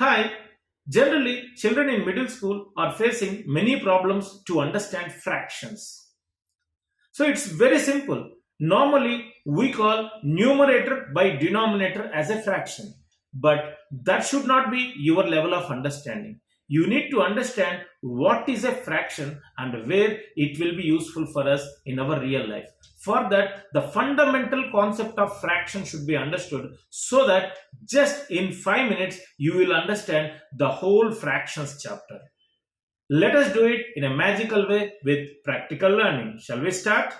Hi, generally, children in middle school are facing many problems to understand fractions. So it's very simple. Normally, we call numerator by denominator as a fraction, but that should not be your level of understanding. You need to understand what is a fraction and where it will be useful for us in our real life. For that, the fundamental concept of fraction should be understood so that just in 5 minutes you will understand the whole fractions chapter. Let us do it in a magical way with practical learning. Shall we start?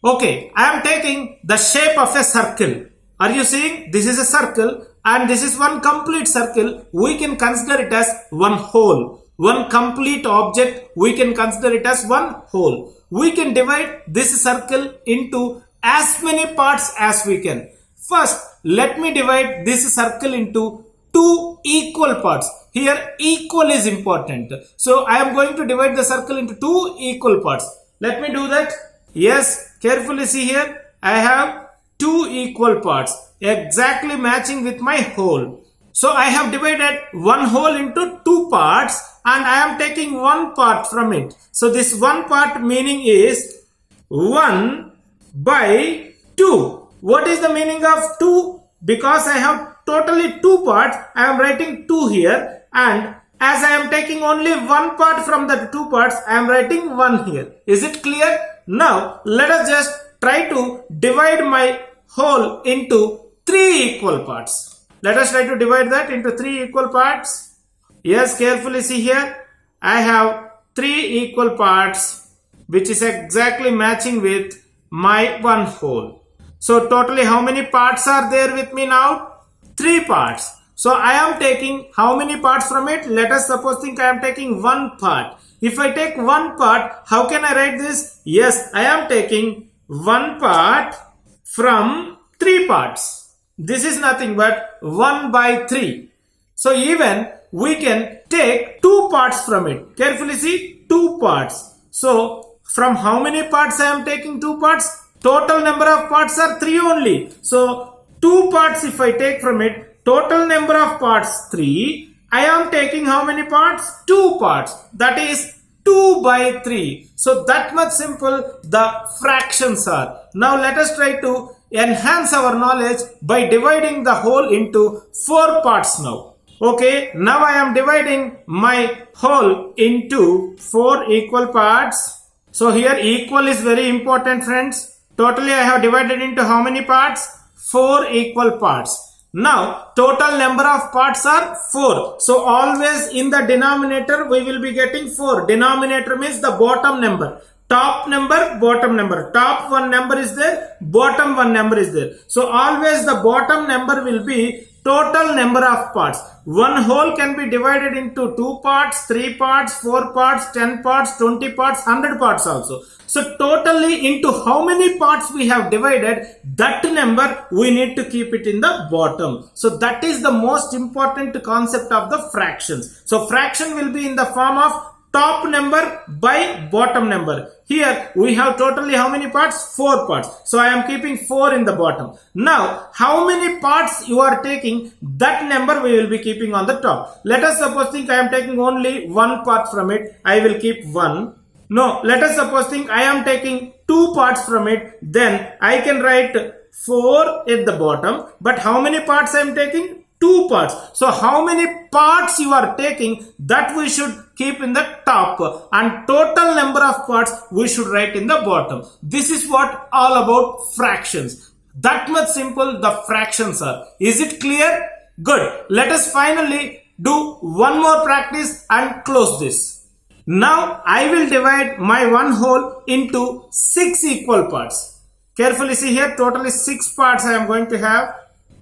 Okay, I am taking the shape of a circle. Are you seeing? This is a circle and this is one complete circle. We can consider it as one whole. One complete object, we can consider it as one whole. We can divide this circle into as many parts as we can. First, let me divide this circle into two equal parts. Here, equal is important. So, I am going to divide the circle into two equal parts. Let me do that. Yes, carefully see here. I have two equal parts exactly matching with my whole. So I have divided one whole into two parts and I am taking one part from it. So this one part meaning is 1 by 2. What is the meaning of 2? Because I have totally two parts, I am writing 2 here, and as I am taking only one part from the two parts, I am writing 1 here. Is it clear? Now let us just try to divide my whole into 3 equal parts. Let us try to divide that into 3 equal parts. Yes, carefully see here. I have 3 equal parts which is exactly matching with my one whole. So totally how many parts are there with me now? 3 parts. So I am taking how many parts from it? Let us suppose think I am taking one part. If I take one part, how can I write this? Yes, I am taking one part from 3 parts. This is nothing but 1 by 3. So even we can take 2 parts from it. Carefully see, 2 parts. So from how many parts I am taking 2 parts? Total number of parts are 3 only. So 2 parts if I take from it, total number of parts 3. I am taking how many parts? 2 parts. That is 2 by 3. So that much simple the fractions are. Now let us try to enhance our knowledge by dividing the whole into 4 parts now. Okay, now I am dividing my whole into 4 equal parts. So here equal is very important, friends. Totally I have divided into how many parts? 4 equal parts. Now total number of parts are 4. So always in the denominator we will be getting 4. Denominator means the bottom number. Top number, bottom number. Top one number is there, bottom one number is there. So always the bottom number will be total number of parts. One whole can be divided into 2 parts, 3 parts, 4 parts, 10 parts, 20 parts, 100 parts also. So totally into how many parts we have divided, that number we need to keep it in the bottom. So that is the most important concept of the fractions. So fraction will be in the form of top number by bottom number. Here we have totally how many parts? 4 parts. So I am keeping 4 in the bottom. Now how many parts you are taking, that number we will be keeping on the top. Let us suppose think I am taking only one part from it. I will keep 1. No, let us suppose think I am taking 2 parts from it. Then I can write 4 at the bottom. But how many parts I am taking? 2 parts. So how many parts you are taking, that we should keep in the top, and total number of parts we should write in the bottom. This is what all about fractions. That much simple the fractions are. Is it clear? Good. Let us finally do one more practice and close this. Now I will divide my one whole into 6 equal parts. Carefully see here, totally 6 parts I am going to have.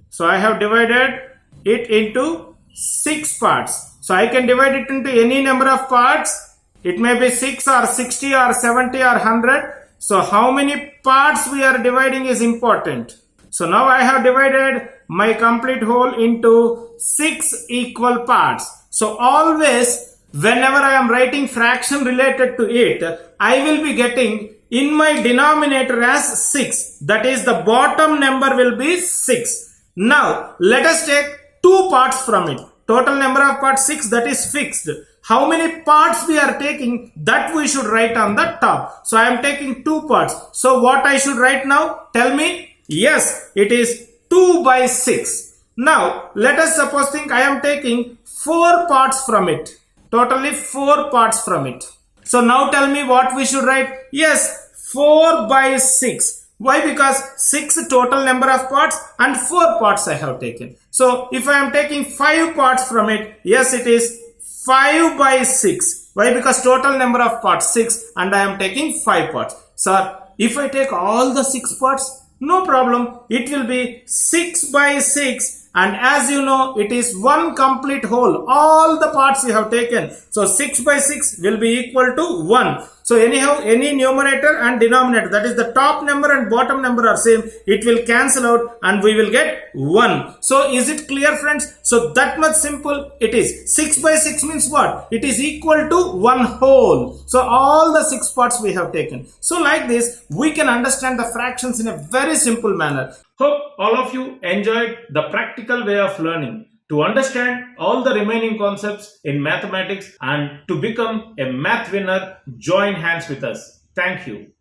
So I have divided it into 6 parts. So I can divide it into any number of parts. It may be 6 or 60 or 70 or 100. So how many parts we are dividing is important. So now I have divided my complete whole into 6 equal parts. So always whenever I am writing fraction related to it, I will be getting in my denominator as 6. That is the bottom number will be 6. Now let us take 2 parts from it. total number of parts 6, that is fixed. How many parts we are taking, that we should write on the top. So I am taking 2 parts. So what I should write now? Tell me. Yes, it is 2 by 6. Now let us suppose think I am taking 4 parts from it. Totally 4 parts from it. So now tell me what we should write. Yes, 4 by 6. Why? Because 6 total number of parts and 4 parts I have taken. So if I am taking 5 parts from it, yes, it is 5 by 6. Why? Because total number of parts 6 and I am taking 5 parts. So if I take all the 6 parts, no problem. It will be 6 by 6. And as you know, it is one complete whole. All the parts you have taken. So 6 by 6 will be equal to 1. So anyhow, any numerator and denominator, that is the top number and bottom number are same. It will cancel out and we will get 1. So is it clear, friends? So that much simple it is. 6 by 6 means what? It is equal to one whole. So all the 6 parts we have taken. So like this, we can understand the fractions in a very simple manner. Hope all of you enjoyed the practical way of learning. To understand all the remaining concepts in mathematics and to become a math winner, join hands with us. Thank you.